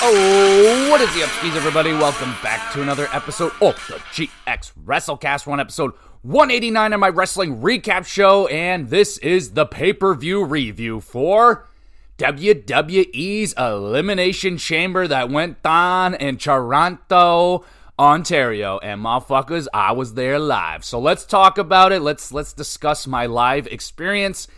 Oh, what is the upskis, everybody? Welcome back to another episode of the GXWrestleCast. We're on episode 189 of my wrestling recap show, and this is the pay-per-view review for WWE's Elimination Chamber that went on in Toronto, Ontario. And motherfuckers, I was there live. So let's talk about it. Let's discuss my live experience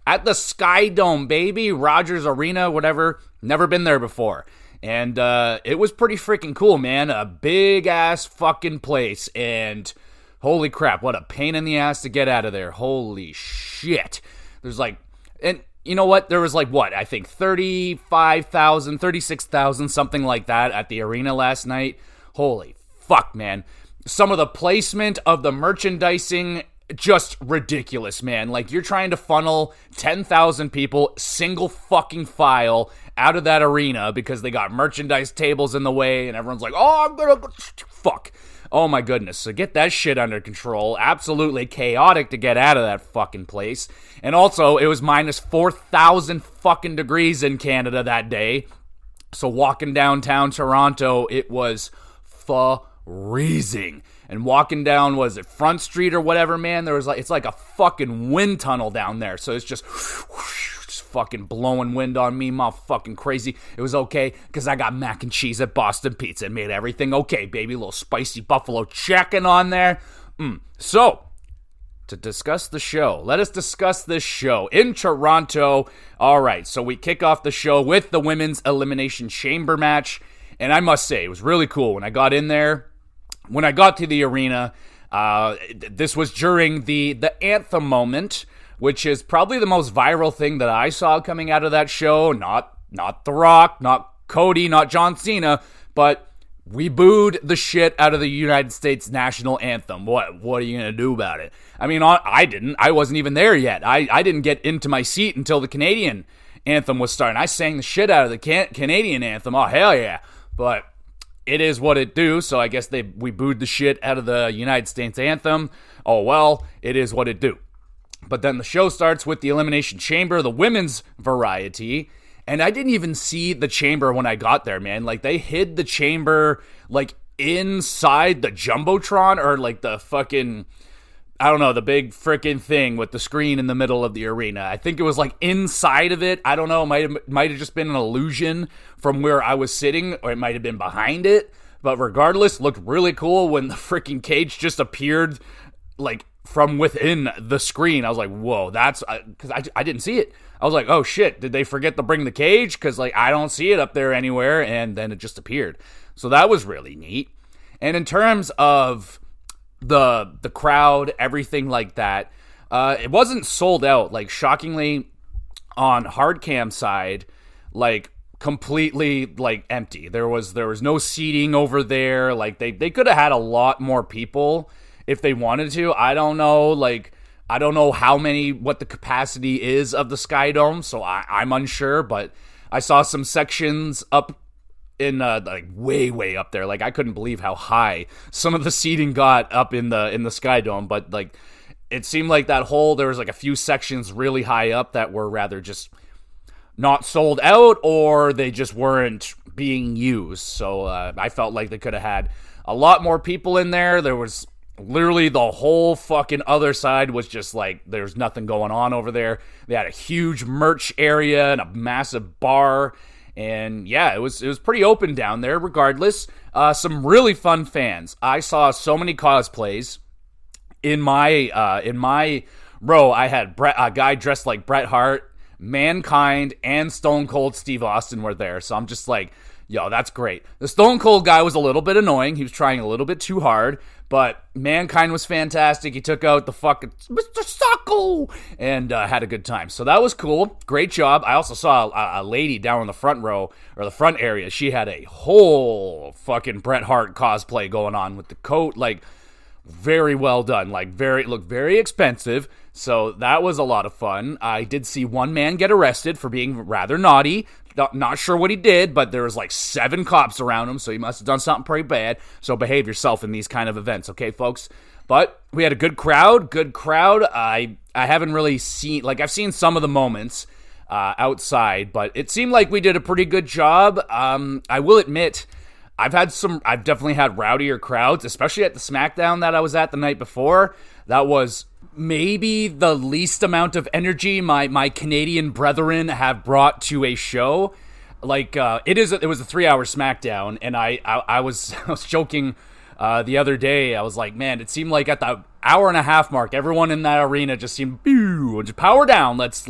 at the Sky Dome, baby. Rogers Arena, whatever. Never been there before. And it was pretty freaking cool, man. A big-ass fucking place. And holy crap, what a pain in the ass to get out of there. Holy shit. There's like... And you know what? There was like, what? I think 35,000, 36,000, something like that at the arena last night. Holy fuck, man. Some of the placement of the merchandising... just ridiculous, man. Like, you're trying to funnel 10,000 people, single fucking file, out of that arena because they got merchandise tables in the way, and everyone's like, oh, I'm gonna... Fuck. Oh, my goodness. So get that shit under control. Absolutely chaotic to get out of that fucking place. And also, it was minus 4,000 fucking degrees in Canada that day. So walking downtown Toronto, it was freezing. And walking down, was it Front Street or whatever, man? There was like, it's like a fucking wind tunnel down there. So it's just fucking blowing wind on me, motherfucking crazy. It was okay, because I got mac and cheese at Boston Pizza. It made everything okay, baby. A little spicy buffalo chicken on there. So, to discuss the show, let us discuss this show in Toronto. All right, so we kick off the show with the Women's Elimination Chamber match. And I must say, it was really cool when I got in there. When I got to the arena, this was during the anthem moment, which is probably the most viral thing that I saw coming out of that show. Not The Rock, not Cody, not John Cena, but we booed the shit out of the United States national anthem. What are you going to do about it? I mean, I didn't. I wasn't even there yet. I didn't get into my seat until the Canadian anthem was starting. I sang the shit out of the Canadian anthem. Oh, hell yeah. But... it is what it do, so I guess we booed the shit out of the United States anthem. Oh well, it is what it do. But then the show starts with the Elimination Chamber, the women's variety, and I didn't even see the chamber when I got there, man. Like, they hid the chamber, like, inside the Jumbotron, or, like, the fucking... I don't know, the big freaking thing with the screen in the middle of the arena. I think it was like inside of it. I don't know. It might have just been an illusion from where I was sitting, or it might have been behind it. But regardless, looked really cool when the freaking cage just appeared like from within the screen. I was like, whoa, that's... because I didn't see it. I was like, oh shit, did they forget to bring the cage? Because like I don't see it up there anywhere, and then it just appeared. So that was really neat. And in terms of... the crowd, everything like that. It wasn't sold out. Like, shockingly, on hardcam side, like, completely, like, empty. There was no seating over there. Like, they could have had a lot more people if they wanted to. I don't know, like, I don't know what the capacity is of the Sky Dome, so I'm unsure, but I saw some sections up in like way up there. Like, I couldn't believe how high some of the seating got up in the Sky Dome, but like it seemed like there was like a few sections really high up that were rather just not sold out, or they just weren't being used. So I felt like they could have had a lot more people in there. There was literally the whole fucking other side was just like there's nothing going on over there. They had a huge merch area and a massive bar. And yeah, it was pretty open down there regardless. Some really fun fans. I saw so many cosplays. In my row, I had a guy dressed like Bret Hart, Mankind, and Stone Cold Steve Austin were there. So I'm just like, yo, that's great. The Stone Cold guy was a little bit annoying. He was trying a little bit too hard. But Mankind was fantastic. He took out the fucking Mr. Socko and had a good time. So that was cool. Great job. I also saw a lady down in the front row, or the front area. She had a whole fucking Bret Hart cosplay going on with the coat. Like, very well done. Like, looked very expensive. So that was a lot of fun. I did see one man get arrested for being rather naughty. Not sure what he did, but there was like 7 cops around him, so he must have done something pretty bad. So behave yourself in these kind of events, okay, folks? But we had a good crowd. I haven't really seen... like, I've seen some of the moments. outside, but it seemed like we did a pretty good job. I will admit, I've definitely had rowdier crowds, especially at the SmackDown that I was at the night before. That was maybe the least amount of energy my Canadian brethren have brought to a show. Like, it was a 3-hour SmackDown, and I was joking the other day. I was like, man, it seemed like at the hour and a half mark, everyone in that arena just seemed, just power down. Let's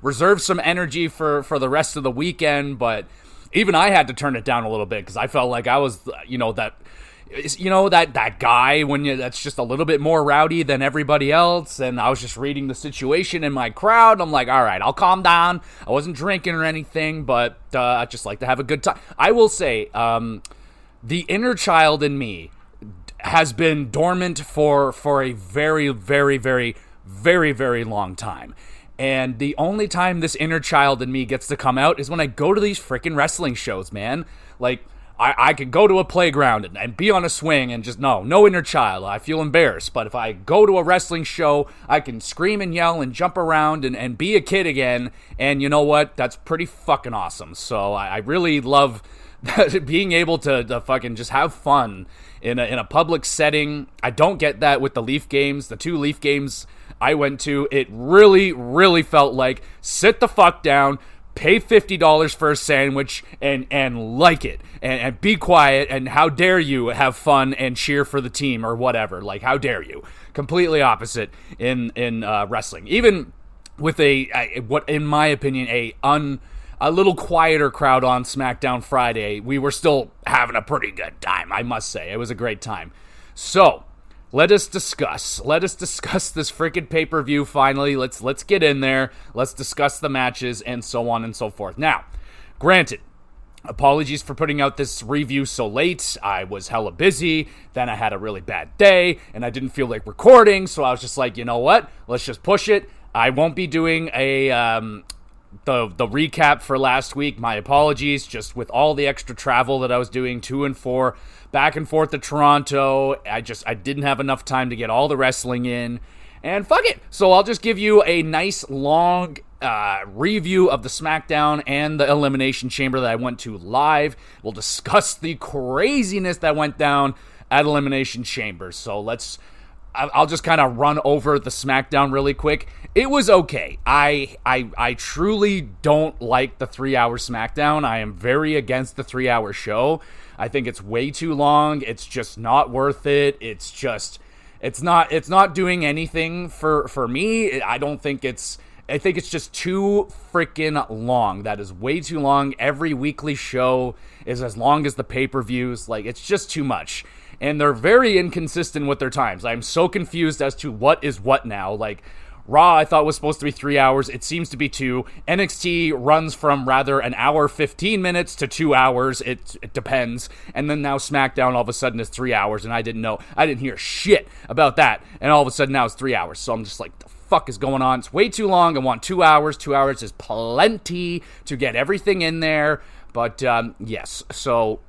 reserve some energy for the rest of the weekend. But even I had to turn it down a little bit because I felt like I was, that guy that's just a little bit more rowdy than everybody else. And I was just reading the situation in my crowd. I'm like, all right, I'll calm down. I wasn't drinking or anything, but I just like to have a good time. I will say, the inner child in me has been dormant for a very, very, very, very, very long time. And the only time this inner child in me gets to come out is when I go to these freaking wrestling shows, man. Like, I could go to a playground and be on a swing and just, no inner child. I feel embarrassed. But if I go to a wrestling show, I can scream and yell and jump around and be a kid again. And you know what? That's pretty fucking awesome. So I really love being able to fucking just have fun in a public setting. I don't get that with the Leaf games. The 2 Leaf games I went to, it really, really felt like sit the fuck down, pay $50 for a sandwich, and like it, and be quiet, and how dare you have fun and cheer for the team or whatever. Like, how dare you? Completely opposite in wrestling. Even with what in my opinion a little quieter crowd on SmackDown Friday, we were still having a pretty good time, I must say. It was a great time. So, let us discuss this freaking pay-per-view finally. Let's get in there. Let's discuss the matches and so on and so forth. Now, granted, apologies for putting out this review so late. I was hella busy. Then I had a really bad day, and I didn't feel like recording, so I was just like, you know what? Let's just push it. I won't be doing the recap for last week. My apologies, just with all the extra travel that I was doing to and for, back and forth to Toronto. I didn't have enough time to get all the wrestling in, and fuck it. So I'll just give you a nice long review of the SmackDown and the Elimination Chamber that I went to live. We'll discuss the craziness that went down at Elimination Chamber. So I'll just kind of run over the SmackDown really quick. It was okay. I truly don't like the 3-hour SmackDown. I am very against the 3-hour show. I think it's way too long. It's just not worth it. It's not doing anything for me. I think it's just too freaking long. That is way too long. Every weekly show is as long as the pay-per-views. Like, it's just too much. And they're very inconsistent with their times. I'm so confused as to what is what now. Like, Raw, I thought was supposed to be 3 hours. It seems to be 2. NXT runs from rather an hour 15 minutes to 2 hours. It depends. And then now SmackDown all of a sudden is 3 hours, and I didn't hear shit about that. And all of a sudden now it's 3 hours. So I'm just like, the fuck is going on? It's way too long. I want 2 hours. 2 hours is plenty to get everything in there. But yes, so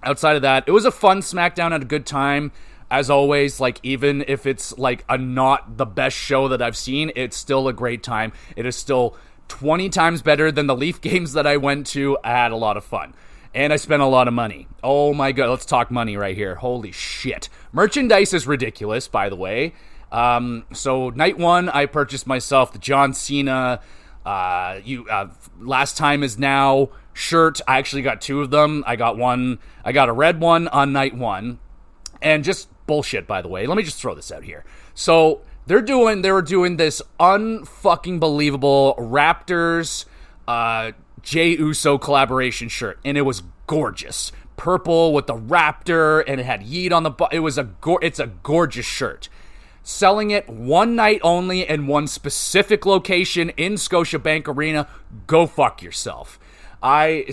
outside of that, it was a fun SmackDown at a good time. As always, like, even if it's like not the best show that I've seen, it's still a great time. It is still 20 times better than the Leaf games that I went to. I had a lot of fun. And I spent a lot of money. Oh my god, let's talk money right here. Holy shit. Merchandise is ridiculous, by the way. So night 1, I purchased myself the John Cena Last Time Is Now shirt. I actually got 2 of them. I got a red one on night 1. And just bullshit, by the way. Let me just throw this out here. So they were doing this unfucking believable Raptors Jey Uso collaboration shirt, and it was gorgeous. Purple with the Raptor, and it had Yeet on the it's a gorgeous shirt. Selling it one night only in one specific location in Scotiabank Arena. Go fuck yourself. The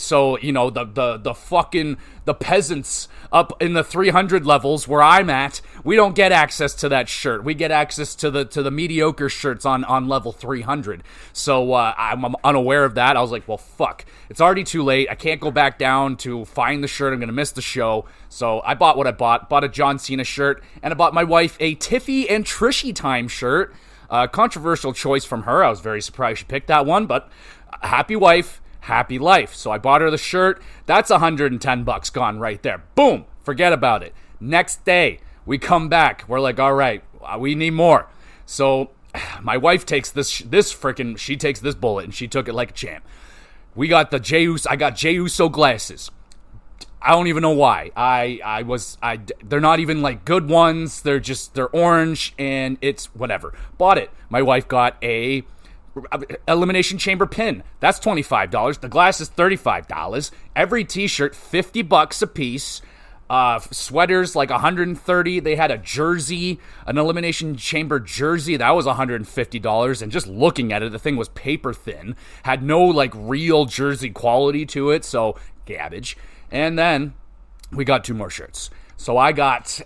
peasants up in the 300 levels where I'm at, we don't get access to that shirt. We get access to the mediocre shirts on level 300. So I'm unaware of that. I was like, well, fuck. It's already too late. I can't go back down to find the shirt. I'm going to miss the show. So I bought what I bought. Bought a John Cena shirt, and I bought my wife a Tiffy and Trishy Time shirt. Controversial choice from her. I was very surprised she picked that one, but happy wife, happy life. So I bought her the shirt. That's $110 gone right there. Boom. Forget about it. Next day, we come back. We're like, all right, we need more. So my wife takes she takes this bullet, and she took it like a champ. We got I got Jey Uso glasses. I don't even know why. They're not even like good ones. They're orange, and it's whatever. Bought it. My wife got a Elimination Chamber pin. That's $25. The glasses, $35. Every t-shirt, $50 a piece. Sweaters, like $130. They had a jersey, an Elimination Chamber jersey. That was $150. And just looking at it, the thing was paper thin. Had no like real jersey quality to it. So garbage. And then we got 2 more shirts. So I got,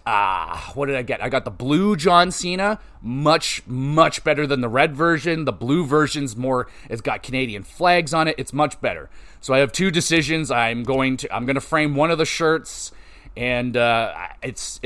what did I get? I got the blue John Cena, much, much better than the red version. The blue version's it's got Canadian flags on it. It's much better. So I have 2 decisions. I'm going to frame one of the shirts, and it's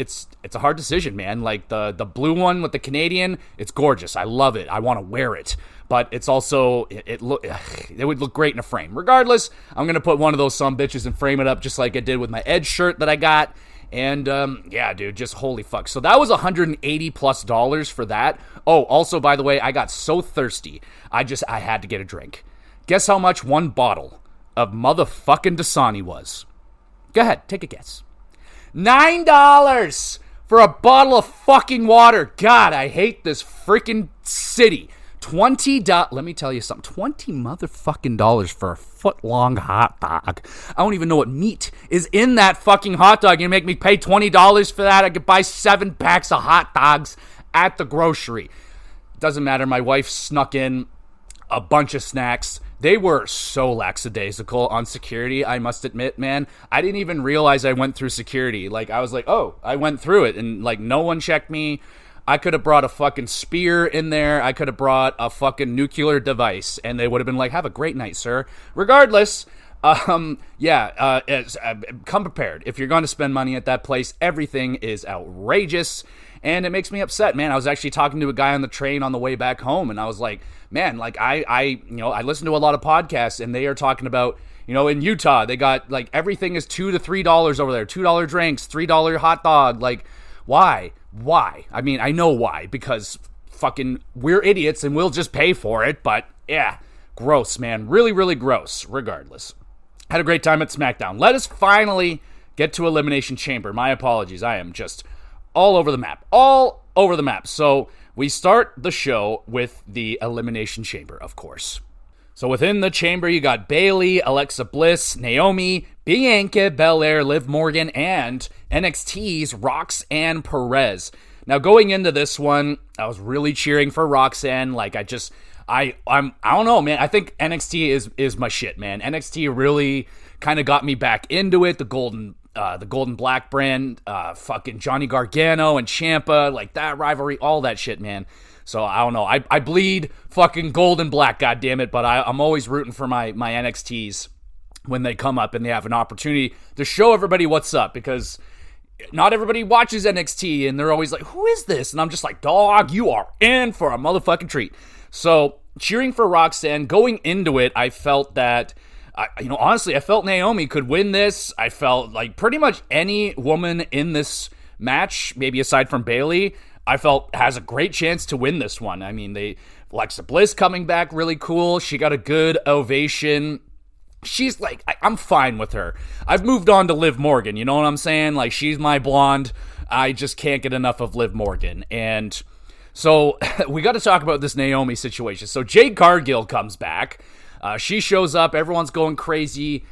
a hard decision, man. Like the blue one with the Canadian, it's gorgeous. I love it. I want to wear it. But it's also, it would look great in a frame. Regardless, I'm going to put one of those sumbitches and frame it up just like I did with my Edge shirt that I got. And, yeah, dude, just holy fuck. So that was $180+ for that. Oh, also, by the way, I got so thirsty, I had to get a drink. Guess how much one bottle of motherfucking Dasani was? Go ahead, take a guess. $9 for a bottle of fucking water. God, I hate this freaking city. $20. Let me tell you something. $20 motherfucking dollars for a foot-long hot dog. I don't even know what meat is in that fucking hot dog. You make me pay $20 for that? I could buy 7 packs of hot dogs at the grocery. Doesn't matter. My wife snuck in a bunch of snacks. They were so lackadaisical on security, I must admit, man. I didn't even realize I went through security. Like, I was like, oh, I went through it, and like no one checked me. I could have brought a fucking spear in there. I could have brought a fucking nuclear device, and they would have been like, have a great night, sir. Regardless, come prepared. If you're going to spend money at that place, everything is outrageous, and it makes me upset, man. I was actually talking to a guy on the train on the way back home, and I was like, man, like I listen to a lot of podcasts, and they are talking about, in Utah, they got like everything is $2 to $3 over there, $2 drinks, $3 hot dog. Like, why? I mean, I know why, because fucking we're idiots and we'll just pay for it, but yeah, gross, man. Really, really gross. Regardless, had a great time at SmackDown. Let us finally get to Elimination Chamber. My apologies. I am just all over the map. So we start the show with the Elimination Chamber, of course. So within the chamber, you got Bayley, Alexa Bliss, Naomi, Bianca Belair, Liv Morgan, and NXT's Roxanne Perez. Now, going into this one, I was really cheering for Roxanne. Like, I don't know, man. I think NXT is my shit, man. NXT really kind of got me back into it. The Golden Black brand, fucking Johnny Gargano and Ciampa, like that rivalry, all that shit, man. So, I don't know. I bleed fucking gold and black, goddammit, but I'm always rooting for my NXTs when they come up and they have an opportunity to show everybody what's up, because not everybody watches NXT, and they're always like, who is this? And I'm just like, dog, you are in for a motherfucking treat. So, cheering for Roxanne, going into it, I felt that, honestly, I felt Naomi could win this. I felt like pretty much any woman in this match, maybe aside from Bayley, I felt has a great chance to win this one. I mean, Alexa Bliss coming back really cool. She got a good ovation. She's like, I'm fine with her. I've moved on to Liv Morgan, you know what I'm saying? Like, she's my blonde. I just can't get enough of Liv Morgan. And so we got to talk about this Naomi situation. So Jade Cargill comes back. She shows up. Everyone's going crazy.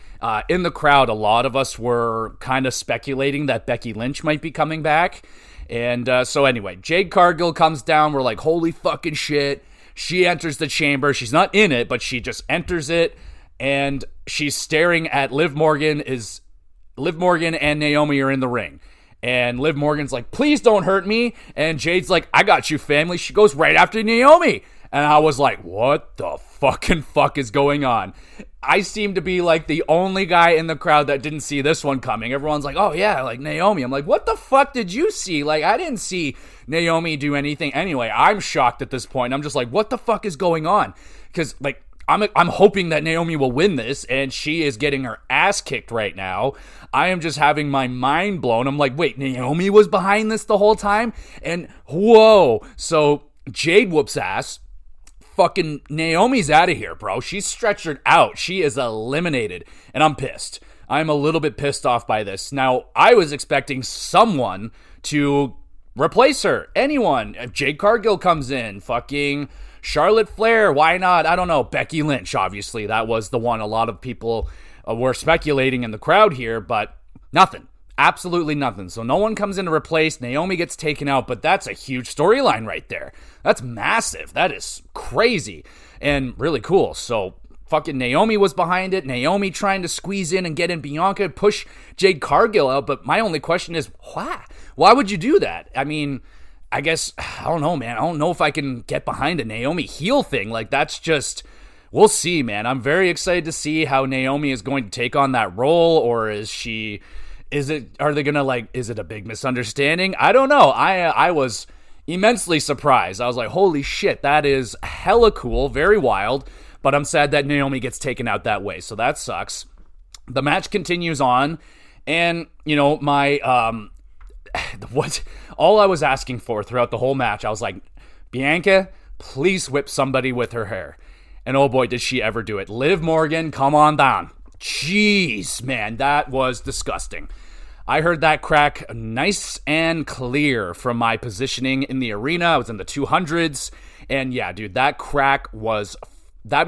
In the crowd, a lot of us were kind of speculating that Becky Lynch might be coming back. And so anyway, Jade Cargill comes down. We're like, holy fucking shit. She enters the chamber. She's not in it, but she just enters it. And she's staring at Liv Morgan. Liv Morgan and Naomi are in the ring. And Liv Morgan's like, please don't hurt me. And Jade's like, I got you, family. She goes right after Naomi. And I was like, what the fucking fuck is going on? I seem to be like the only guy in the crowd that didn't see this one coming. Everyone's like, oh yeah, like Naomi. I'm like, what the fuck did you see? Like, I didn't see Naomi do anything. Anyway, I'm shocked at this point. I'm just like, what the fuck is going on? Because like, I'm hoping that Naomi will win this, and she is getting her ass kicked right now. I am just having my mind blown. I'm like, wait, Naomi was behind this the whole time? And whoa. So Jade whoops ass. Fucking Naomi's out of here, bro. She's stretchered out. She is eliminated. And I'm pissed. I'm a little bit pissed off by this. Now, I was expecting someone to replace her. Anyone. If Jade Cargill comes in, fucking Charlotte Flair, why not? I don't know. Becky Lynch, obviously. That was the one a lot of people were speculating in the crowd here, but nothing. Absolutely nothing. So no one comes in to replace. Naomi gets taken out, but that's a huge storyline right there. That's massive. That is crazy and really cool. So fucking Naomi was behind it. Naomi trying to squeeze in and get in Bianca, push Jade Cargill out. But my only question is, why? Why would you do that? I mean, I guess, I don't know, man. I don't know if I can get behind a Naomi heel thing. Like, that's just, we'll see, man. I'm very excited to see how Naomi is going to take on that role, or are they gonna, like, is it a big misunderstanding? I don't know. I was immensely surprised. I was like, holy shit, that is hella cool, very wild, but I'm sad that Naomi gets taken out that way, so that sucks. The match continues on, and, you know, all I was asking for throughout the whole match, I was like, Bianca, please whip somebody with her hair. And oh boy, did she ever do it. Liv Morgan, come on down. Jeez, man, that was disgusting. I heard that crack nice and clear from my positioning in the arena. I was in the 200s. And yeah, dude, that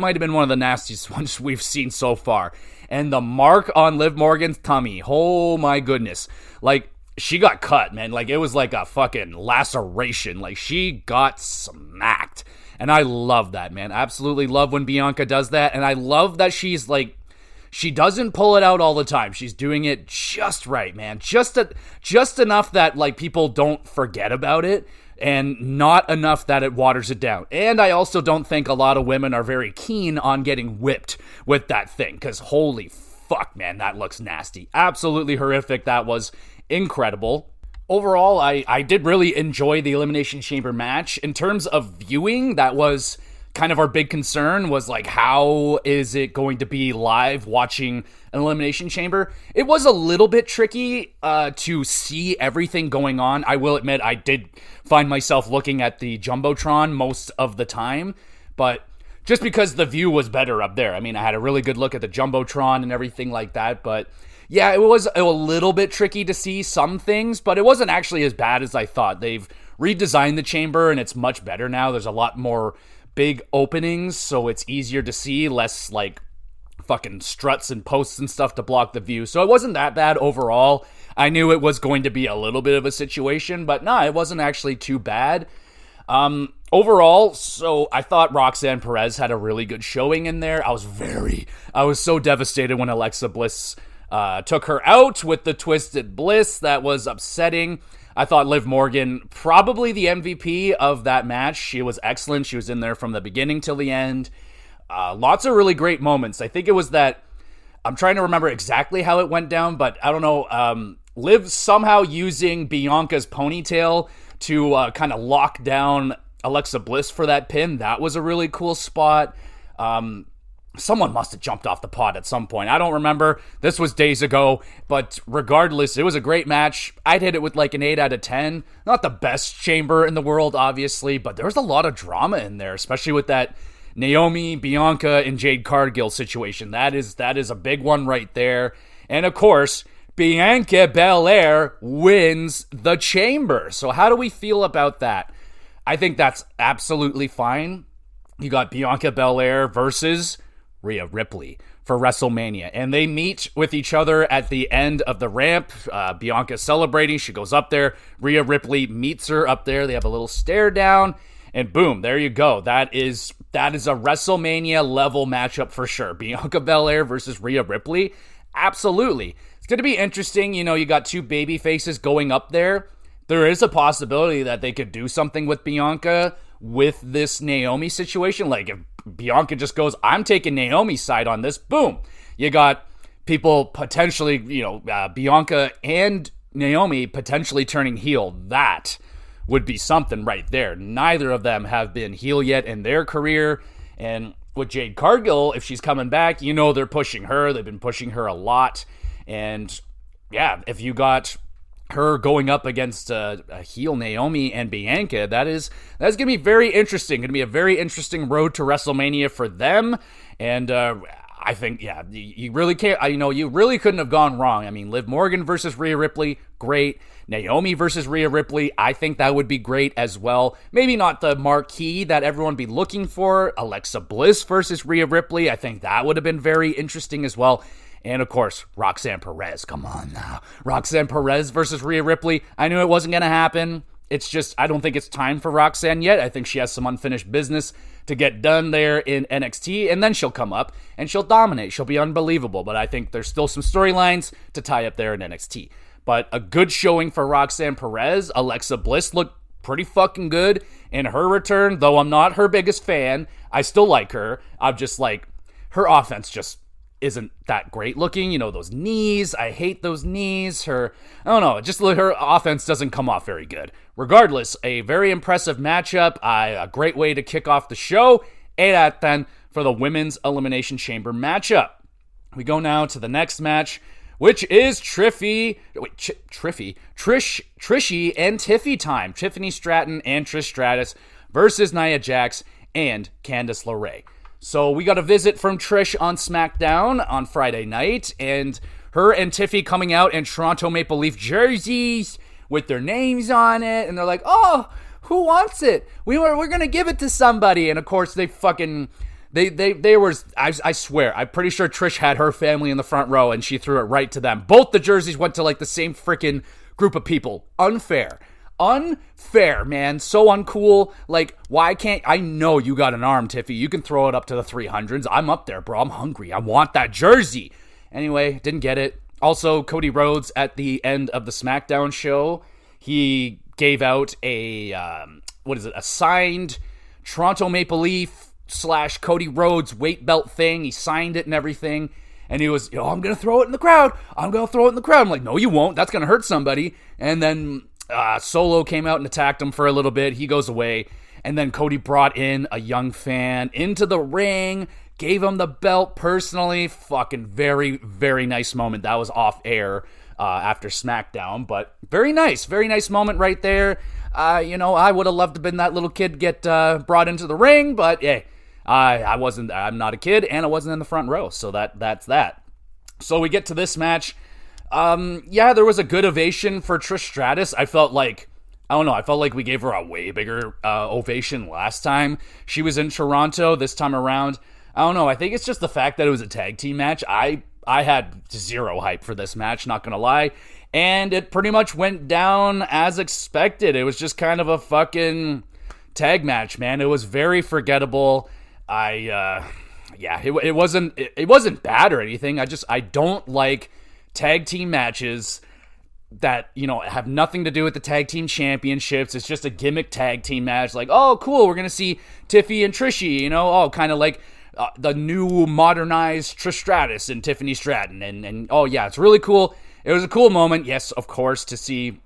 might have been one of the nastiest ones we've seen so far. And the mark on Liv Morgan's tummy, oh my goodness. Like, she got cut, man. Like, it was like a fucking laceration. Like, she got smacked. And I love that, man. Absolutely love when Bianca does that. And I love that she's like, she doesn't pull it out all the time. She's doing it just right, man. Just enough that, like, people don't forget about it, and not enough that it waters it down. And I also don't think a lot of women are very keen on getting whipped with that thing, because holy fuck, man, that looks nasty. Absolutely horrific. That was incredible. Overall, I did really enjoy the Elimination Chamber match. In terms of viewing, that was kind of our big concern, was like, how is it going to be live watching an Elimination Chamber? It was a little bit tricky to see everything going on. I will admit, I did find myself looking at the Jumbotron most of the time, but just because the view was better up there. I mean, I had a really good look at the Jumbotron and everything like that, but yeah, it was a little bit tricky to see some things, but it wasn't actually as bad as I thought. They've redesigned the chamber, and it's much better now. There's a lot more big openings, so it's easier to see, less like fucking struts and posts and stuff to block the view. So it wasn't that bad overall. I knew it was going to be a little bit of a situation, but no, it wasn't actually too bad. Overall, so I thought Roxanne Perez had a really good showing in there. I was so devastated when Alexa Bliss took her out with the Twisted Bliss. That was upsetting. I thought Liv Morgan, probably the MVP of that match. She was excellent. She was in there from the beginning till the end. Lots of really great moments. I think it was that, I'm trying to remember exactly how it went down, but I don't know. Liv somehow using Bianca's ponytail to kind of lock down Alexa Bliss for that pin. That was a really cool spot. Someone must have jumped off the pod at some point. I don't remember. This was days ago. But regardless, it was a great match. I'd hit it with like an 8 out of 10. Not the best chamber in the world, obviously. But there was a lot of drama in there, especially with that Naomi, Bianca, and Jade Cargill situation. That is a big one right there. And of course, Bianca Belair wins the chamber. So how do we feel about that? I think that's absolutely fine. You got Bianca Belair versus Rhea Ripley for WrestleMania, and they meet with each other at the end of the ramp. Bianca's celebrating. She goes up there. Rhea Ripley meets her up there. They have a little stare down, and boom, there you go. That is a WrestleMania level matchup for sure. Bianca Belair versus Rhea Ripley. Absolutely. It's going to be interesting. You know, you got two baby faces going up there. There is a possibility that they could do something with Bianca with this Naomi situation. Like, if Bianca just goes, I'm taking Naomi's side on this, boom. You got people potentially, Bianca and Naomi potentially turning heel. That would be something right there. Neither of them have been heel yet in their career. And with Jade Cargill, if she's coming back, they're pushing her. They've been pushing her a lot. And yeah, if you got her going up against a heel Naomi and Bianca, that's going to be very interesting. Going to be a very interesting road to WrestleMania for them. And I think, you really can't, you really couldn't have gone wrong. I mean, Liv Morgan versus Rhea Ripley, great. Naomi versus Rhea Ripley, I think that would be great as well. Maybe not the marquee that everyone would be looking for. Alexa Bliss versus Rhea Ripley, I think that would have been very interesting as well. And of course, Roxanne Perez, come on now. Roxanne Perez versus Rhea Ripley, I knew it wasn't going to happen. It's just, I don't think it's time for Roxanne yet. I think she has some unfinished business to get done there in NXT, and then she'll come up and she'll dominate. She'll be unbelievable, but I think there's still some storylines to tie up there in NXT. But a good showing for Roxanne Perez. Alexa Bliss looked pretty fucking good in her return, though I'm not her biggest fan. I still like her. I'm just like, her offense just isn't that great looking. Those knees, I hate those knees. I don't know, just her offense doesn't come off very good. Regardless, a very impressive matchup, a great way to kick off the show. 8 out of 10 for the Women's Elimination Chamber matchup. We go now to the next match, which is Trishie and Tiffy time. Tiffany Stratton and Trish Stratus versus Nia Jax and Candice LeRae. So we got a visit from Trish on SmackDown on Friday night, and her and Tiffy coming out in Toronto Maple Leaf jerseys with their names on it, and they're like, oh, who wants it? We're gonna give it to somebody. And of course they fucking They were, I swear, I'm pretty sure Trish had her family in the front row and she threw it right to them. Both the jerseys went to like the same freaking group of people. Unfair, man. So uncool. Like, why can't, I know you got an arm, Tiffy. You can throw it up to the 300s. I'm up there, bro. I'm hungry. I want that jersey. Anyway, didn't get it. Also, Cody Rhodes at the end of the SmackDown show, he gave out a signed Toronto Maple Leaf / Cody Rhodes weight belt thing. He signed it and everything. And he was, I'm going to throw it in the crowd. I'm like, no, you won't. That's going to hurt somebody. And then Solo came out and attacked him for a little bit. He goes away. And then Cody brought in a young fan into the ring, gave him the belt personally. Fucking very, very nice moment. That was off air after SmackDown. But very nice moment right there. I would have loved to have been that little kid get brought into the ring. But hey, I'm not a kid, and I wasn't in the front row, so that's that. So we get to this match. There was a good ovation for Trish Stratus. I felt like we gave her a way bigger ovation last time she was in Toronto. This time around, I don't know. I think it's just the fact that it was a tag team match. I had zero hype for this match, not gonna lie, and it pretty much went down as expected. It was just kind of a fucking tag match, man. It was very forgettable. It wasn't bad or anything. I don't like tag team matches that, have nothing to do with the tag team championships. It's just a gimmick tag team match. Like, oh, cool, we're going to see Tiffy and Trishie, kind of like the new modernized Trish Stratus and Tiffany Stratton. And oh, yeah, it's really cool. It was a cool moment, yes, of course, to see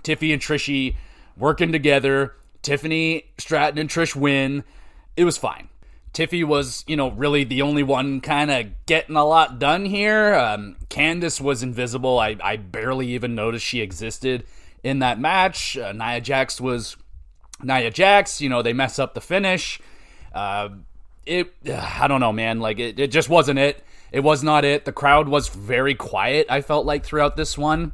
Tiffy and Trishie working together. Tiffany Stratton and Trish win. It was fine. Tiffy was, really the only one kind of getting a lot done here. Candice was invisible. I barely even noticed she existed in that match. Nia Jax was Nia Jax. They mess up the finish. I don't know, man. Like, it just wasn't it. It was not it. The crowd was very quiet, I felt like, throughout this one.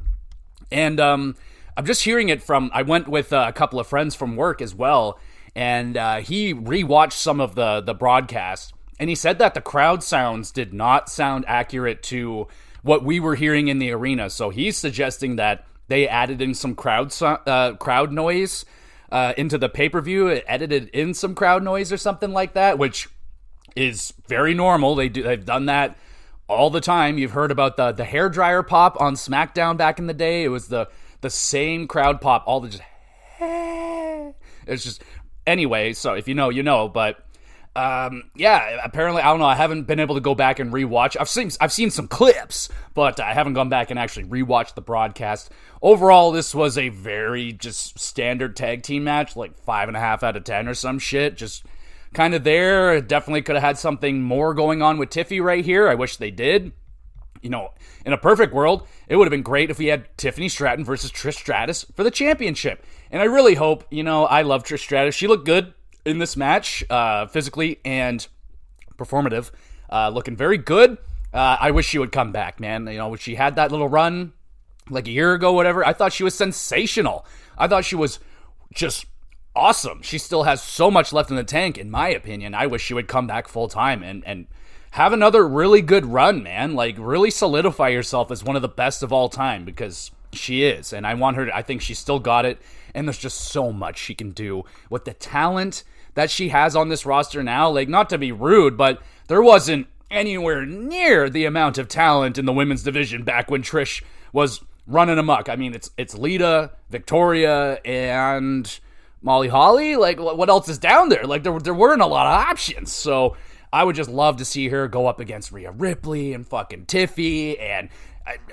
And I'm just hearing it from, I went with a couple of friends from work as well, and he rewatched some of the broadcast, and he said that the crowd sounds did not sound accurate to what we were hearing in the arena. So he's suggesting that they added in some crowd noise into the pay-per-view. It edited in some crowd noise or something like that, which is very normal. They've done that all the time. You've heard about the hairdryer pop on SmackDown back in the day. It was the same crowd pop, all the just, it's just anyway, so if you know, you know, but yeah, apparently, I don't know, I haven't been able to go back and rewatch. I've seen some clips, but I haven't gone back and actually rewatched the broadcast. Overall, this was a very just standard tag team match, like 5.5 out of 10 or some shit, just kind of there. Definitely could have had something more going on with Tiffy right here. I wish they did. You know, in a perfect world, it would have been great if we had Tiffany Stratton versus Trish Stratus for the championship. And I really hope, you know, I love Trish Stratus. She looked good in this match, physically and performative, looking very good. I wish she would come back, man. You know, when she had that little run like a year ago, whatever, I thought she was sensational. I thought she was just awesome. She still has so much left in the tank, in my opinion. I wish she would come back full time and have another really good run, man. Like, really solidify yourself as one of the best of all time, because she is. And I want her to, I think she's still got it. And there's just so much she can do with the talent that she has on this roster now. Like, not to be rude, but there wasn't anywhere near the amount of talent in the women's division back when Trish was running amok. I mean, it's Lita, Victoria, and Molly Holly. Like, what else is down there? Like, there weren't a lot of options. So I would just love to see her go up against Rhea Ripley and fucking Tiffy and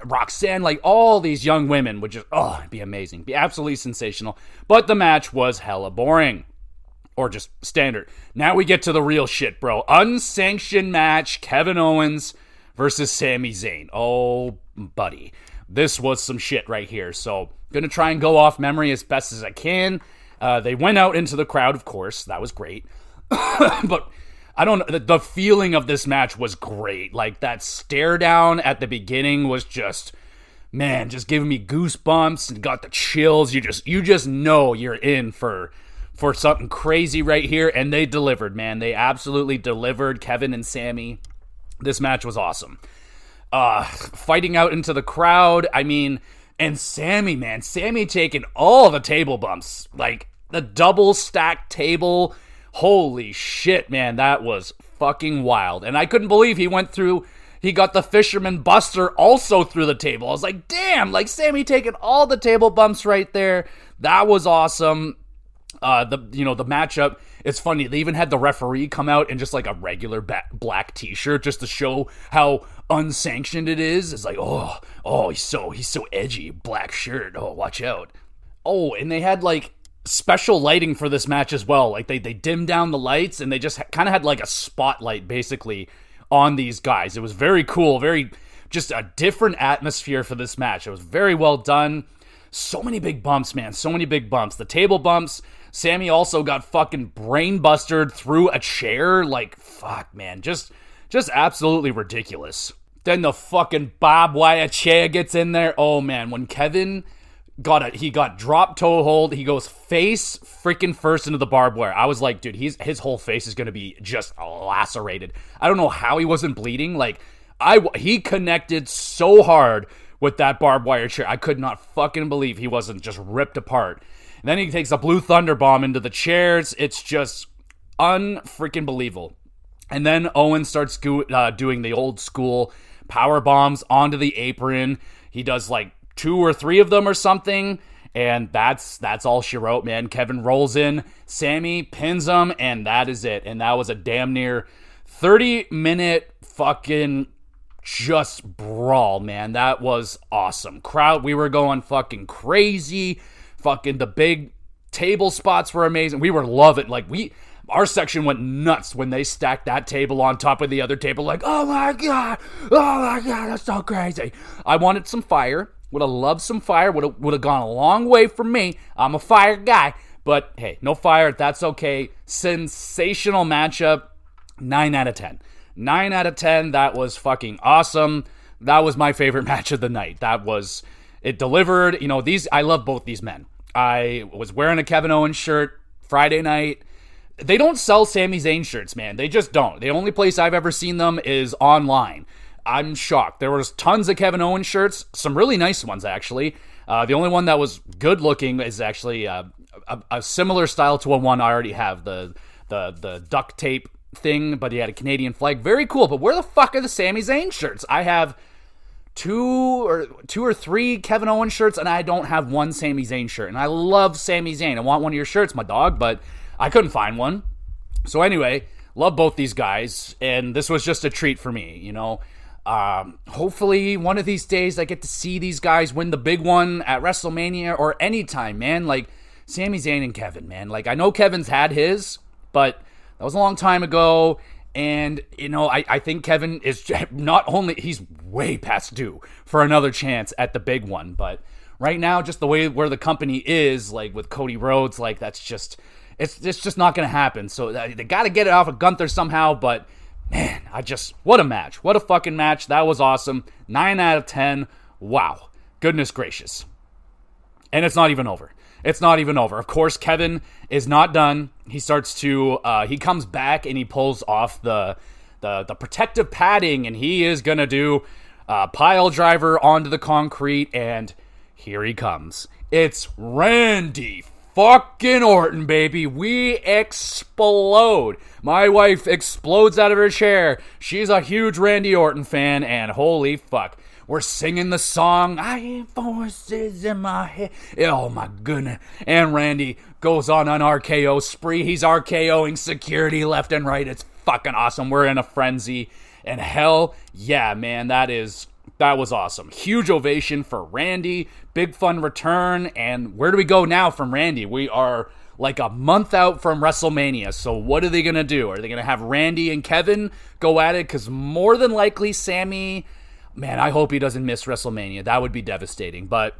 Roxanne. Like, all these young women would just, it'd be amazing. Be absolutely sensational. But the match was hella boring. Or just standard. Now we get to the real shit, bro. Unsanctioned match, Kevin Owens versus Sami Zayn. Oh, buddy. This was some shit right here. So, gonna try and go off memory as best as I can. They went out into the crowd, of course. That was great. But I don't know. The feeling of this match was great. Like, that stare down at the beginning was just, man, just giving me goosebumps and got the chills. You just know you're in for something crazy right here, and they delivered, man. They absolutely delivered. Kevin and Sami. This match was awesome. Fighting out into the crowd, I mean, and Sami, man. Sami taking all the table bumps. Like, the double stacked table. Holy shit, man. That was fucking wild. And I couldn't believe he got the Fisherman Buster also through the table. I was like, damn, like, Sami taking all the table bumps right there. That was awesome. The matchup, it's funny, they even had the referee come out in just like a regular black t-shirt just to show how unsanctioned it is. It's like, he's so edgy, black shirt, watch out. And they had like special lighting for this match as well. Like, they dimmed down the lights and they just kind of had like a spotlight basically on these guys. It was very cool, very just a different atmosphere for this match. It was very well done. So many big bumps, man. So many big bumps. The table bumps. Sami also got fucking brain-bustered through a chair. Like, fuck, man. Just absolutely ridiculous. Then the fucking barbed wire chair gets in there. Oh, man. When Kevin got drop toe hold, he goes face freaking first into the barbed wire. I was like, dude, his whole face is going to be just lacerated. I don't know how he wasn't bleeding. Like, he connected so hard with that barbed wire chair. I could not fucking believe he wasn't just ripped apart. And then he takes a blue thunder bomb into the chairs. It's just unfreaking believable. And then Owen starts doing the old school power bombs onto the apron. He does like 2 or 3 of them or something. And that's all she wrote, man. Kevin rolls in. Sami pins him. And that is it. And that was a damn near 30-minute fucking just brawl, man. That was awesome. Crowd, we were going fucking crazy. Fucking the big table spots were amazing. We were loving, like, our section went nuts when they stacked that table on top of the other table. Like, oh my god, that's so crazy. I wanted some fire. Would have loved some fire. Would have gone a long way for me. I'm a fire guy. But hey, no fire. That's okay. Sensational matchup. 9 out of 10. 9 out of 10. That was fucking awesome. That was my favorite match of the night. It delivered. You know, I love both these men. I was wearing a Kevin Owens shirt Friday night. They don't sell Sami Zayn shirts, man. They just don't. The only place I've ever seen them is online. I'm shocked. There was tons of Kevin Owens shirts. Some really nice ones, actually. The only one that was good looking is actually a similar style to a one I already have. The duct tape thing, but he had a Canadian flag. Very cool. But where the fuck are the Sami Zayn shirts? I have two or three Kevin Owens shirts, and I don't have one Sami Zayn shirt. And I love Sami Zayn. I want one of your shirts, my dog, but I couldn't find one. So anyway, love both these guys, and this was just a treat for me, you know. Hopefully one of these days I get to see these guys win the big one at WrestleMania or anytime, man. Like, Sami Zayn and Kevin, man. Like, I know Kevin's had his, but that was a long time ago. And, you know, I think Kevin is not only, he's way past due for another chance at the big one. But right now, just the way where the company is, like with Cody Rhodes, like that's just, it's just not going to happen. So they got to get it off of Gunther somehow. But man, what a match. What a fucking match. That was awesome. 9 out of 10. Wow. Goodness gracious. And it's not even over. It's not even over. Of course, Kevin is not done. He starts to, he comes back and he pulls off the protective padding, and he is going to do a pile driver onto the concrete, and here he comes. It's Randy fucking Orton, baby. We explode. My wife explodes out of her chair. She's a huge Randy Orton fan, and holy fuck. We're singing the song, I hear voices in my head. Oh my goodness. And Randy goes on an RKO spree. He's RKOing security left and right. It's fucking awesome. We're in a frenzy. And hell yeah, man, that was awesome. Huge ovation for Randy. Big fun return. And where do we go now from Randy? We are like a month out from WrestleMania. So what are they going to do? Are they going to have Randy and Kevin go at it? Because more than likely, Sammy... Man, I hope he doesn't miss WrestleMania. That would be devastating. But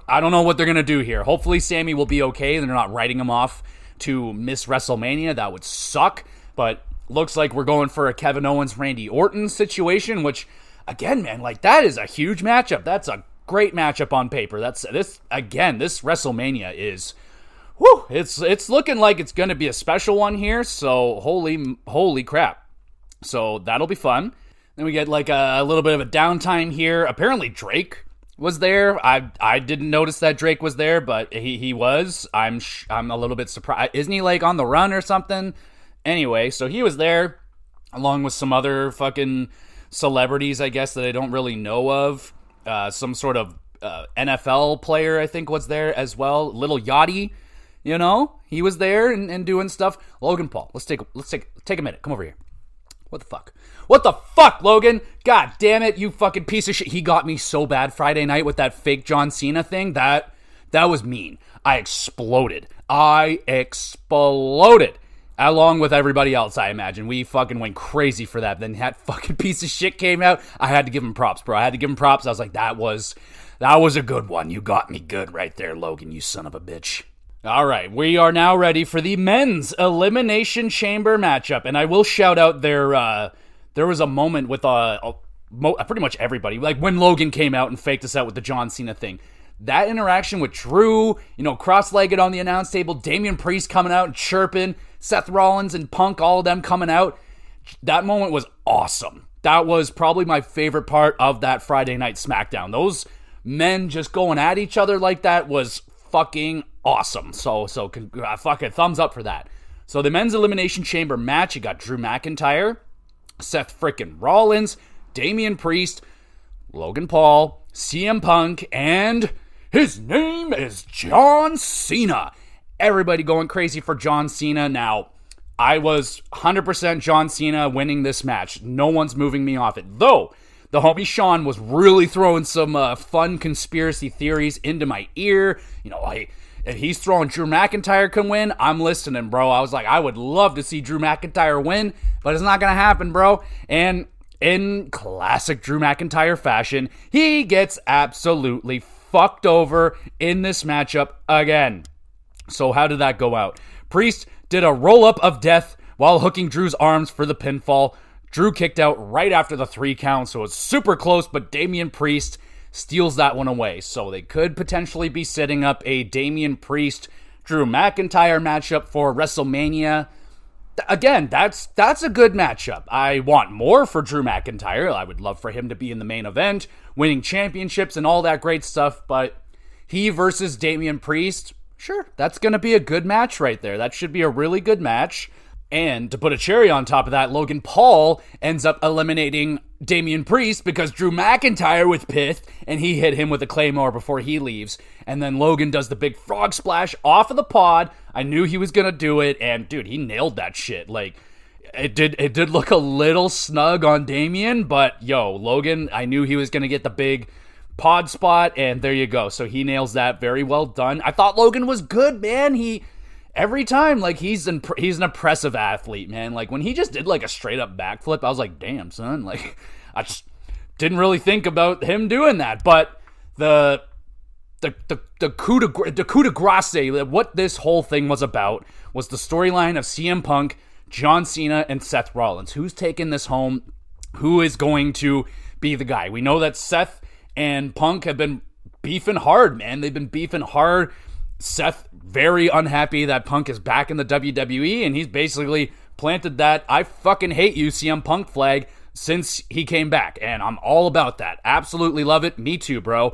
I don't know what they're going to do here. Hopefully Sammy will be okay and they're not writing him off to miss WrestleMania. That would suck. But looks like we're going for a Kevin Owens, Randy Orton situation, which, again, man, like that is a huge matchup. That's a great matchup on paper. This WrestleMania is... Whew, it's looking like it's going to be a special one here. So holy crap. So that'll be fun. Then we get like a little bit of a downtime here. Apparently Drake was there. I didn't notice that Drake was there, but he was. I'm a little bit surprised. Isn't he like on the run or something? Anyway, so he was there along with some other fucking celebrities, I guess, that I don't really know of. Some sort of NFL player, I think, was there as well. Little Yachty, you know, he was there and doing stuff. Logan Paul, let's take a minute. Come over here. What the fuck? What the fuck, Logan? God damn it, you fucking piece of shit. He got me so bad Friday night with that fake John Cena thing. That was mean. I exploded. Along with everybody else, I imagine. We fucking went crazy for that. Then that fucking piece of shit came out. I had to give him props, bro. I was like, that was a good one. You got me good right there, Logan, you son of a bitch. All right, we are now ready for the men's Elimination Chamber matchup, and I will shout out there was a moment with pretty much everybody, like when Logan came out and faked us out with the John Cena thing. That interaction with Drew, you know, cross-legged on the announce table, Damian Priest coming out and chirping, Seth Rollins and Punk, all of them coming out. That moment was awesome. That was probably my favorite part of that Friday Night SmackDown. Those men just going at each other like that was fucking awesome. So fucking thumbs up for that. So the men's Elimination Chamber match, you got Drew McIntyre, Seth frickin' Rollins, Damian Priest, Logan Paul, CM Punk, and his name is John Cena. Everybody going crazy for John Cena. Now, I was 100% John Cena winning this match. No one's moving me off it. Though, the homie Sean was really throwing some fun conspiracy theories into my ear. You know, if he's throwing Drew McIntyre can win, I'm listening, bro. I was like, I would love to see Drew McIntyre win, but it's not going to happen, bro. And in classic Drew McIntyre fashion, he gets absolutely fucked over in this matchup again. So how did that go out? Priest did a roll-up of death while hooking Drew's arms for the pinfall. Drew kicked out right after the 3 count, so it's super close, but Damian Priest steals that one away. So they could potentially be setting up a Damian Priest-Drew McIntyre matchup for WrestleMania. Again, that's a good matchup. I want more for Drew McIntyre. I would love for him to be in the main event, winning championships and all that great stuff, but he versus Damian Priest, sure, that's going to be a good match right there. That should be a really good match. And to put a cherry on top of that, Logan Paul ends up eliminating Damian Priest because Drew McIntyre was pissed and he hit him with a Claymore before he leaves. And then Logan does the big frog splash off of the pod. I knew he was going to do it. And dude, he nailed that shit. Like, it did look a little snug on Damian, but yo, Logan, I knew he was going to get the big pod spot. And there you go. So he nails that. Very well done. I thought Logan was good, man. Every time, like, he's an impressive athlete, man. Like, when he just did, like, a straight-up backflip, I was like, damn, son. Like, I just didn't really think about him doing that. But the coup de grace, what this whole thing was about, was the storyline of CM Punk, John Cena, and Seth Rollins. Who's taking this home? Who is going to be the guy? We know that Seth and Punk have been beefing hard, man. They've been beefing hard. Seth very unhappy that Punk is back in the WWE, and he's basically planted that I fucking hate you CM Punk flag since he came back, and I'm all about that. Absolutely love it. Me too, bro.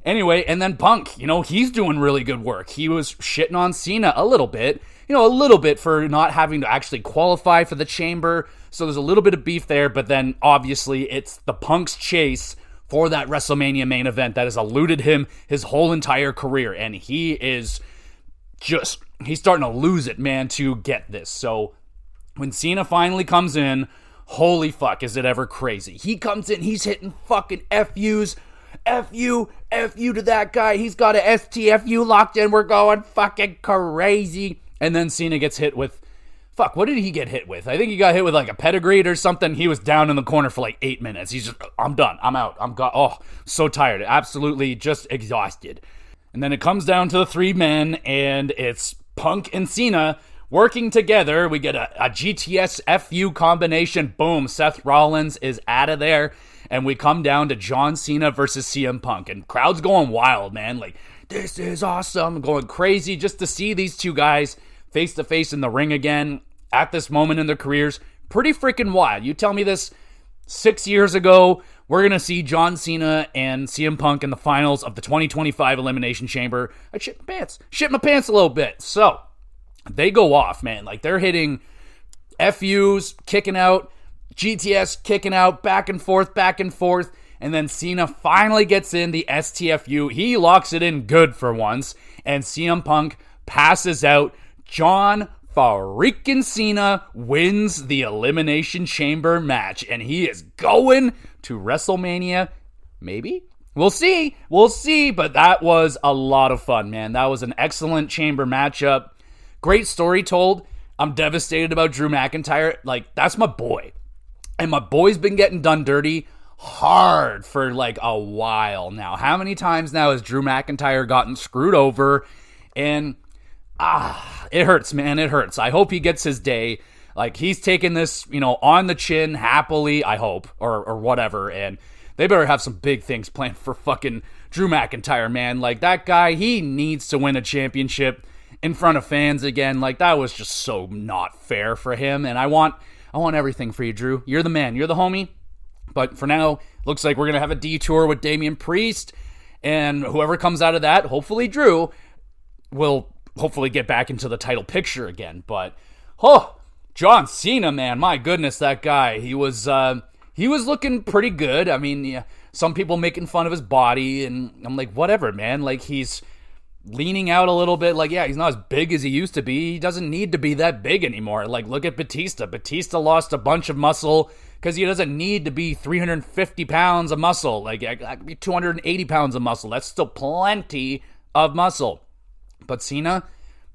Anyway, and then Punk, he's doing really good work. He was shitting on Cena a little bit for not having to actually qualify for the Chamber, so there's a little bit of beef there, but then obviously it's the Punk's chase for that WrestleMania main event that has eluded him his whole entire career. And he's starting to lose it, man, to get this. So when Cena finally comes in, holy fuck, is it ever crazy. He comes in, he's hitting fucking FUs. F you to that guy. He's got a STFU locked in. We're going fucking crazy. And then Cena gets hit with, what did he get hit with? I think he got hit with like a pedigree or something. He was down in the corner for like 8 minutes. He's just, I'm done. I'm out. So tired. Absolutely just exhausted. And then it comes down to the 3 men, and it's Punk and Cena working together. We get a GTS FU combination. Boom. Seth Rollins is out of there. And we come down to John Cena versus CM Punk. And crowd's going wild, man. Like, this is awesome. Going crazy just to see these two guys face to face in the ring again at this moment in their careers. Pretty freaking wild. You tell me this 6 years ago, we're going to see John Cena and CM Punk in the finals of the 2025 Elimination Chamber. I shit my pants a little bit. So they go off, man. Like, they're hitting FUs, kicking out, GTS kicking out, back and forth. And then Cena finally gets in the STFU. He locks it in good for once. And CM Punk passes out. John freaking Cena wins the Elimination Chamber match. And he is going to WrestleMania. Maybe? We'll see. But that was a lot of fun, man. That was an excellent Chamber matchup. Great story told. I'm devastated about Drew McIntyre. Like, that's my boy. And my boy's been getting done dirty hard for like a while now. How many times now has Drew McIntyre gotten screwed over? And it hurts, man. It hurts. I hope he gets his day. Like, he's taking this, on the chin happily, I hope, or whatever. And they better have some big things planned for fucking Drew McIntyre, man. Like, that guy, he needs to win a championship in front of fans again. Like, that was just so not fair for him. And I want everything for you, Drew. You're the man. You're the homie. But for now, looks like we're going to have a detour with Damian Priest. And whoever comes out of that, hopefully Drew, will hopefully get back into the title picture again. But, John Cena, man. My goodness, that guy. He was looking pretty good. I mean, yeah, some people making fun of his body. And I'm like, whatever, man. Like, he's leaning out a little bit. Like, yeah, he's not as big as he used to be. He doesn't need to be that big anymore. Like, look at Batista. Batista lost a bunch of muscle because he doesn't need to be 350 pounds of muscle. Like, I could be 280 pounds of muscle. That's still plenty of muscle. But Cena,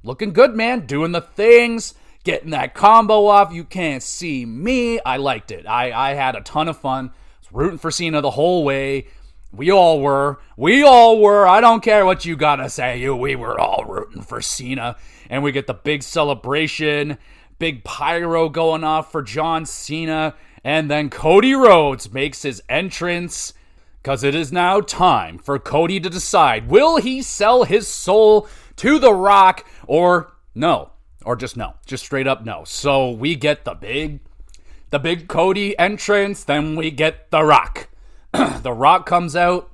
looking good, man. Doing the things. Getting that combo off. You can't see me. I liked it. I had a ton of fun. I was rooting for Cena the whole way. We all were. I don't care what you gotta say. We were all rooting for Cena. And we get the big celebration, big pyro going off for John Cena. And then Cody Rhodes makes his entrance, because it is now time for Cody to decide, will he sell his soul to The Rock or no? Or just no. Just straight up no. So we get the big Cody entrance, then we get The Rock. The Rock comes out,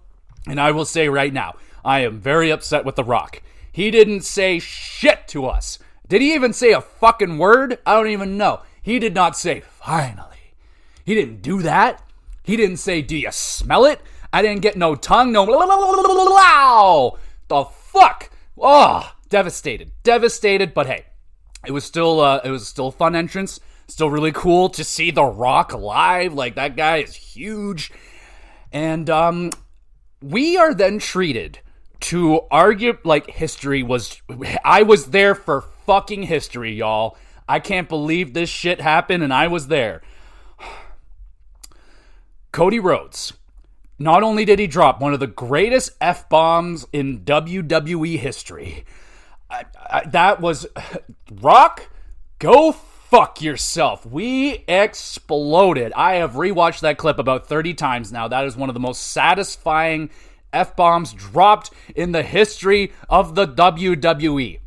and I will say right now, I am very upset with The Rock. He didn't say shit to us Did he even say a fucking word? I don't even know. He did not say, finally. He didn't do that. He didn't say, do you smell it? I didn't get no tongue, no the fuck? Oh, devastated, but hey, it was still a fun entrance. Still really cool to see The Rock live. Like, that guy is huge. And we are then treated to argue like history was. I was there for fucking history, y'all. I can't believe this shit happened, and I was there. Cody Rhodes. Not only did he drop one of the greatest F-bombs in WWE history, that was, Rock, go fuck yourself. We exploded. I have rewatched that clip about 30 times now. That is one of the most satisfying F-bombs dropped in the history of the WWE.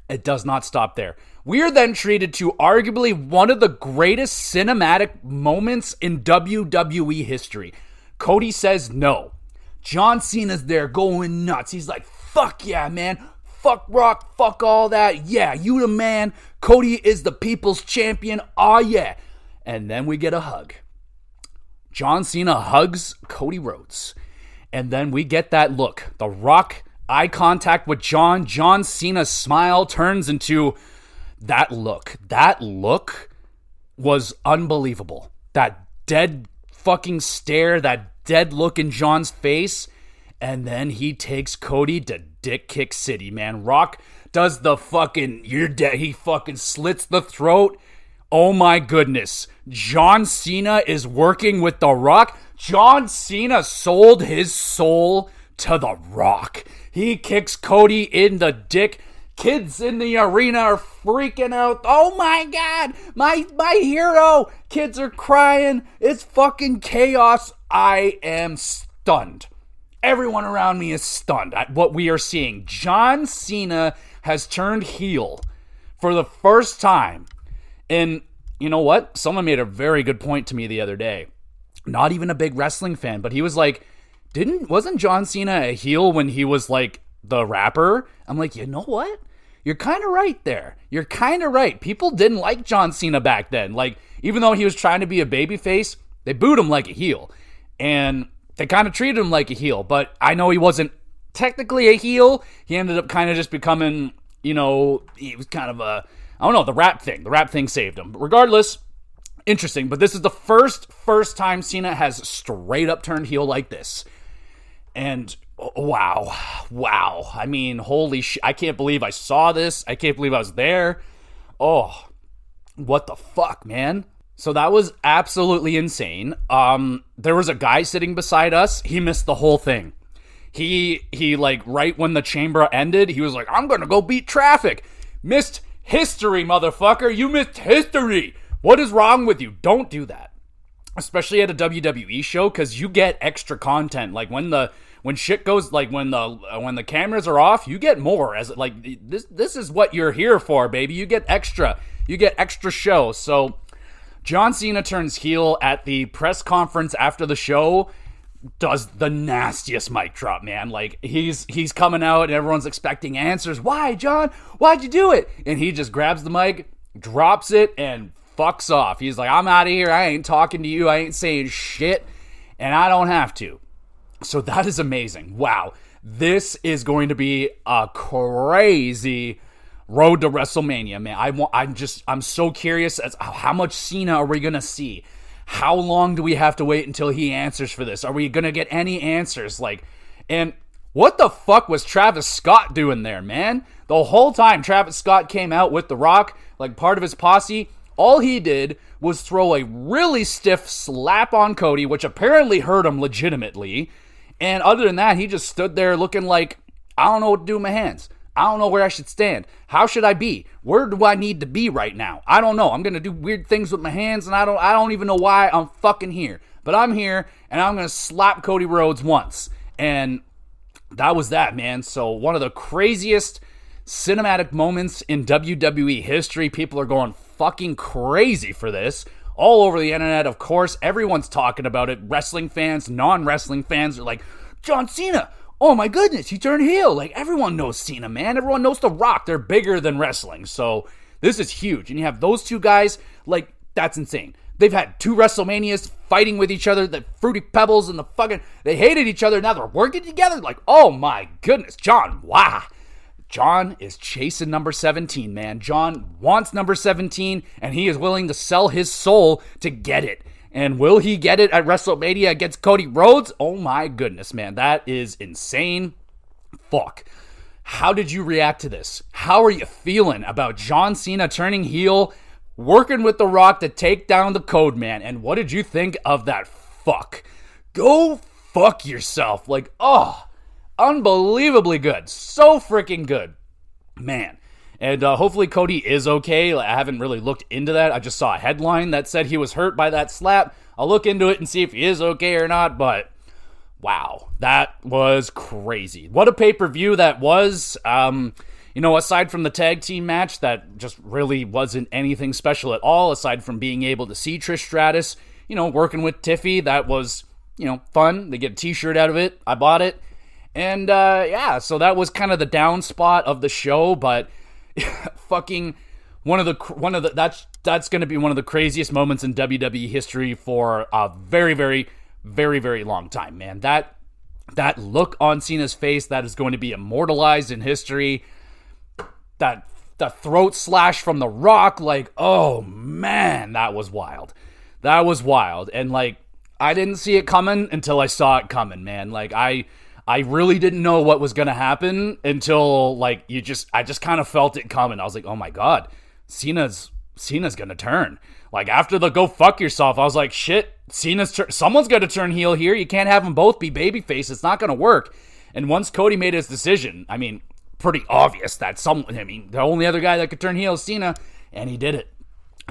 It does not stop there. We are then treated to arguably one of the greatest cinematic moments in WWE history. Cody says no. John Cena's there going nuts. He's like, fuck yeah, man. Fuck Rock. Fuck all that. Yeah, you the man. Cody is the people's champion. Aw, yeah. And then we get a hug. John Cena hugs Cody Rhodes. And then we get that look. The Rock eye contact with John. John Cena's smile turns into that look. That look was unbelievable. That dead fucking stare, that dead look in John's face, and then he takes Cody to Dick Kick City, man. Rock does the fucking, you're dead, he fucking slits the throat. Oh my goodness. John Cena is working with The Rock. John Cena sold his soul to The Rock. He kicks Cody in the dick. Kids in the arena are freaking out. Oh my God, my hero. Kids are crying. It's fucking chaos. I am stunned. Everyone around me is stunned at what we are seeing. John Cena has turned heel for the first time. And you know what? Someone made a very good point to me the other day. Not even a big wrestling fan, but he was like, wasn't John Cena a heel when he was like the rapper? I'm like, you know what? You're kind of right there. You're kind of right. People didn't like John Cena back then. Like, even though he was trying to be a babyface, they booed him like a heel. And they kind of treated him like a heel. But I know he wasn't technically a heel. He ended up kind of just becoming, he was kind of a, I don't know, the rap thing. The rap thing saved him. But regardless, interesting. But this is the first time Cena has straight up turned heel like this. And wow. I mean, holy shit. I can't believe I saw this. I can't believe I was there. Oh, what the fuck, man? So that was absolutely insane. There was a guy sitting beside us. He missed the whole thing. He like right when the chamber ended, he was like, I'm going to go beat traffic. Missed history, motherfucker. You missed history. What is wrong with you? Don't do that. Especially at a WWE show, because you get extra content. Like when shit goes, like when the cameras are off, you get more. As like this is what you're here for, baby. You get extra show. So John Cena turns heel at the press conference after the show. Does the nastiest mic drop, man. Like he's coming out and everyone's expecting answers. Why, John? Why'd you do it? And he just grabs the mic, drops it, and fucks off. He's like, I'm out of here. I ain't talking to you. I ain't saying shit. And I don't have to. So that is amazing. Wow. This is going to be a crazy road to WrestleMania, man. I'm so curious as how much Cena are we going to see? How long do we have to wait until he answers for this? Are we going to get any answers? And what the fuck was Travis Scott doing there, man? The whole time Travis Scott came out with The Rock, like part of his posse, all he did was throw a really stiff slap on Cody, which apparently hurt him legitimately. And other than that, he just stood there looking like, I don't know what to do with my hands. I don't know where I should stand. How should I be? Where do I need to be right now? I don't know. I'm going to do weird things with my hands, and I don't even know why I'm fucking here. But I'm here, and I'm going to slap Cody Rhodes once. And that was that, man. So one of the craziest cinematic moments in WWE history. People are going fucking crazy for this. All over the internet, of course. Everyone's talking about it. Wrestling fans, non-wrestling fans are like, John Cena, oh my goodness, he turned heel. Like, everyone knows Cena, man. Everyone knows The Rock. They're bigger than wrestling. So this is huge. And you have those two guys, like, that's insane. They've had 2 WrestleManias fighting with each other, the Fruity Pebbles and the fucking, they hated each other. Now they're working together. Like, oh my goodness, John, wow. John is chasing number 17, man. John wants number 17, and he is willing to sell his soul to get it. And will he get it at WrestleMania against Cody Rhodes? Oh my goodness, man. That is insane. Fuck. How did you react to this? How are you feeling about John Cena turning heel, working with The Rock to take down the Code Man? And what did you think of that fuck? Go fuck yourself. Like, oh, unbelievably good. So freaking good. Man. And hopefully Cody is okay. I haven't really looked into that. I just saw a headline that said he was hurt by that slap. I'll look into it and see if he is okay or not. But wow, that was crazy. What a pay-per-view that was. Aside from the tag team match, that just really wasn't anything special at all, aside from being able to see Trish Stratus, working with Tiffy. That was, fun. They get a t-shirt out of it. I bought it. And, so that was kind of the down spot of the show, but fucking that's going to be one of the craziest moments in WWE history for a very, very, very, very long time, man. That look on Cena's face, that is going to be immortalized in history. That the throat slash from The Rock, like, oh man, that was wild. That was wild. And like, I didn't see it coming until I saw it coming, man. Like, I really didn't know what was going to happen until, like, I just kind of felt it coming. I was like, oh my God, Cena's going to turn. Like, after the go fuck yourself, I was like, shit, someone's going to turn heel here. You can't have them both be babyface. It's not going to work. And once Cody made his decision, I mean, pretty obvious that the only other guy that could turn heel is Cena, and he did it.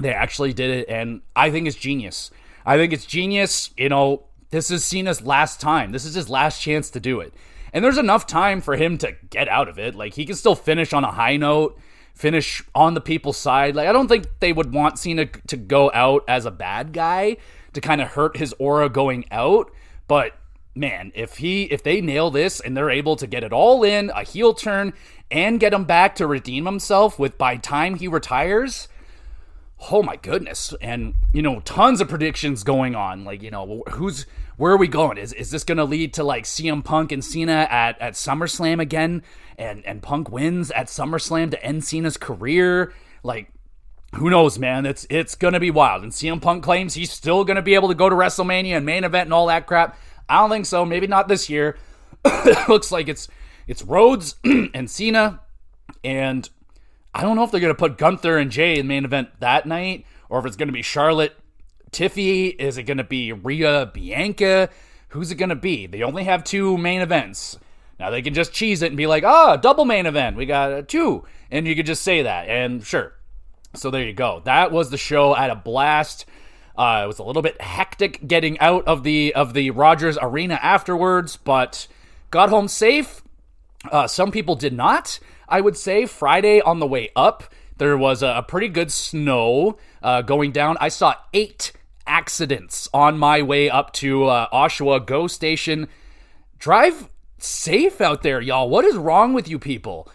They actually did it, and I think it's genius. This is Cena's last time. This is his last chance to do it. And there's enough time for him to get out of it. Like, he can still finish on a high note, finish on the people's side. Like, I don't think they would want Cena to go out as a bad guy to kind of hurt his aura going out. But man, if they nail this and they're able to get it all in, a heel turn, and get him back to redeem himself by time he retires, oh my goodness. And, tons of predictions going on. Like, where are we going? Is this going to lead to, like, CM Punk and Cena at SummerSlam again? And Punk wins at SummerSlam to end Cena's career? Like, who knows, man? It's going to be wild. And CM Punk claims he's still going to be able to go to WrestleMania and main event and all that crap. I don't think so. Maybe not this year. It looks like it's Rhodes and Cena. And I don't know if they're going to put Gunther and Jay in the main event that night, or if it's going to be Charlotte, Tiffy. Is it going to be Rhea, Bianca? Who's it going to be? They only have 2 main events. Now they can just cheese it and be like, double main event. We got 2. And you could just say that. And sure. So there you go. That was the show. I had a blast. It was a little bit hectic getting out of the Rogers Arena afterwards, but got home safe. Some people did not. I would say Friday on the way up, there was a pretty good snow going down. I saw 8 accidents on my way up to Oshawa GO Station. Drive safe out there, y'all. What is wrong with you people?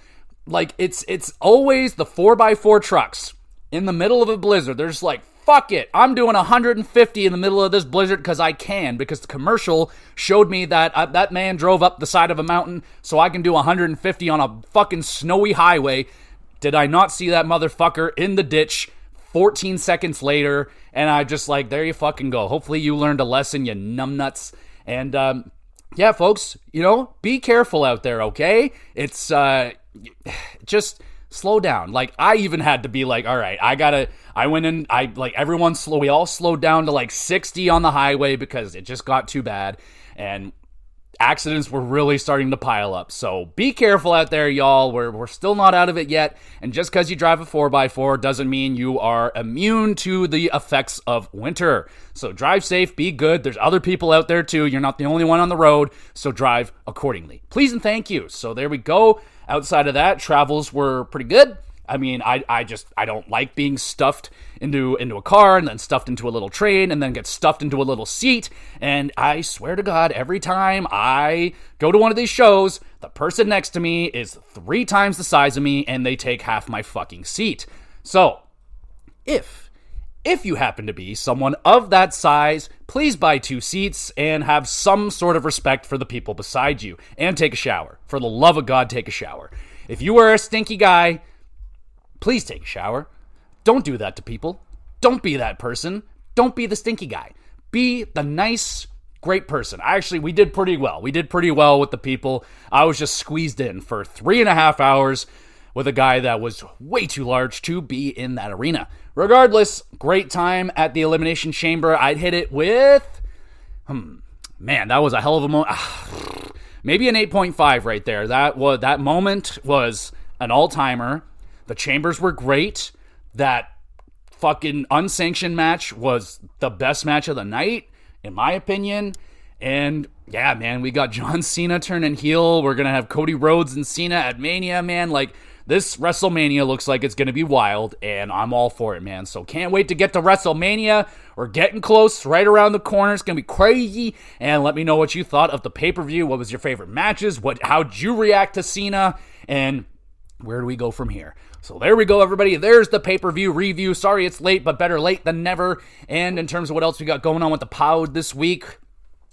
Like, it's always the 4x4 trucks in the middle of a blizzard. They're just like, fuck it, I'm doing 150 in the middle of this blizzard because I can, because the commercial showed me that that man drove up the side of a mountain, so I can do 150 on a fucking snowy highway. Did I not see that motherfucker in the ditch 14 seconds later? And I just like, there you fucking go. Hopefully you learned a lesson, you numbnuts. And yeah, folks, be careful out there, okay? It's just slow down. Like, I even had to be like, all right, we all slowed down to like 60 on the highway because it just got too bad. And accidents were really starting to pile up. So be careful out there, y'all. We're still not out of it yet. And just because you drive a 4x4 doesn't mean you are immune to the effects of winter. So drive safe, be good. There's other people out there too. You're not the only one on the road. So drive accordingly. Please and thank you. So there we go. Outside of that, travels were pretty good. I mean, I don't like being stuffed into a car and then stuffed into a little train and then get stuffed into a little seat. And I swear to God, every time I go to one of these shows, the person next to me is 3 times the size of me and they take half my fucking seat. So, if you happen to be someone of that size, please buy 2 seats and have some sort of respect for the people beside you. And take a shower. For the love of God, take a shower. If you are a stinky guy, please take a shower. Don't do that to people. Don't be that person. Don't be the stinky guy. Be the nice, great person. Actually, we did pretty well. We did pretty well with the people. I was just squeezed in for 3.5 hours with a guy that was way too large to be in that arena. Regardless, great time at the Elimination Chamber. I'd hit it with, man, that was a hell of a moment. Maybe an 8.5 right there. That moment was an all-timer. The chambers were great. That fucking unsanctioned match was the best match of the night, in my opinion. And yeah, man, we got John Cena turning heel. We're going to have Cody Rhodes and Cena at Mania, man. Like, this WrestleMania looks like it's going to be wild, and I'm all for it, man. So can't wait to get to WrestleMania. We're getting close, right around the corner. It's going to be crazy. And let me know what you thought of the pay-per-view. What was your favorite matches? How'd you react to Cena? And where do we go from here? So there we go, everybody. There's the pay-per-view review. Sorry it's late, but better late than never. And in terms of what else we got going on with the pod this week,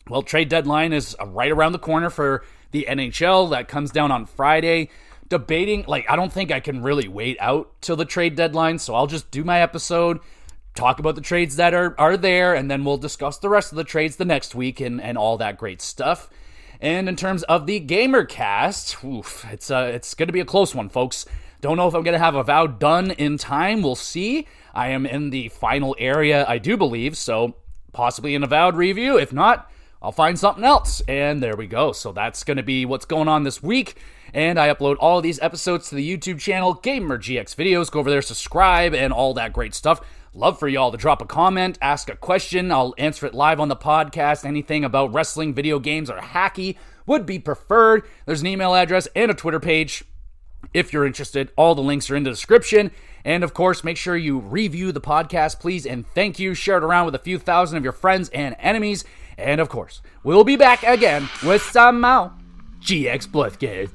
well, trade deadline is right around the corner for the NHL. That comes down on Friday. Debating, I don't think I can really wait out till the trade deadline, so I'll just do my episode, talk about the trades that are there, and then we'll discuss the rest of the trades the next week and all that great stuff. And in terms of the GamerCast, it's going to be a close one, folks. Don't know if I'm going to have Avowed done in time. We'll see. I am in the final area, I do believe, so possibly an Avowed review. If not, I'll find something else. And there we go. So that's going to be what's going on this week. And I upload all of these episodes to the YouTube channel, GX Videos. Go over there, subscribe, and all that great stuff. Love for y'all to drop a comment, ask a question. I'll answer it live on the podcast. Anything about wrestling, video games, or hacky would be preferred. There's an email address and a Twitter page if you're interested. All the links are in the description. And of course, make sure you review the podcast, please. And thank you. Share it around with a few thousand of your friends and enemies. And of course, we'll be back again with some more GXWrestleCast.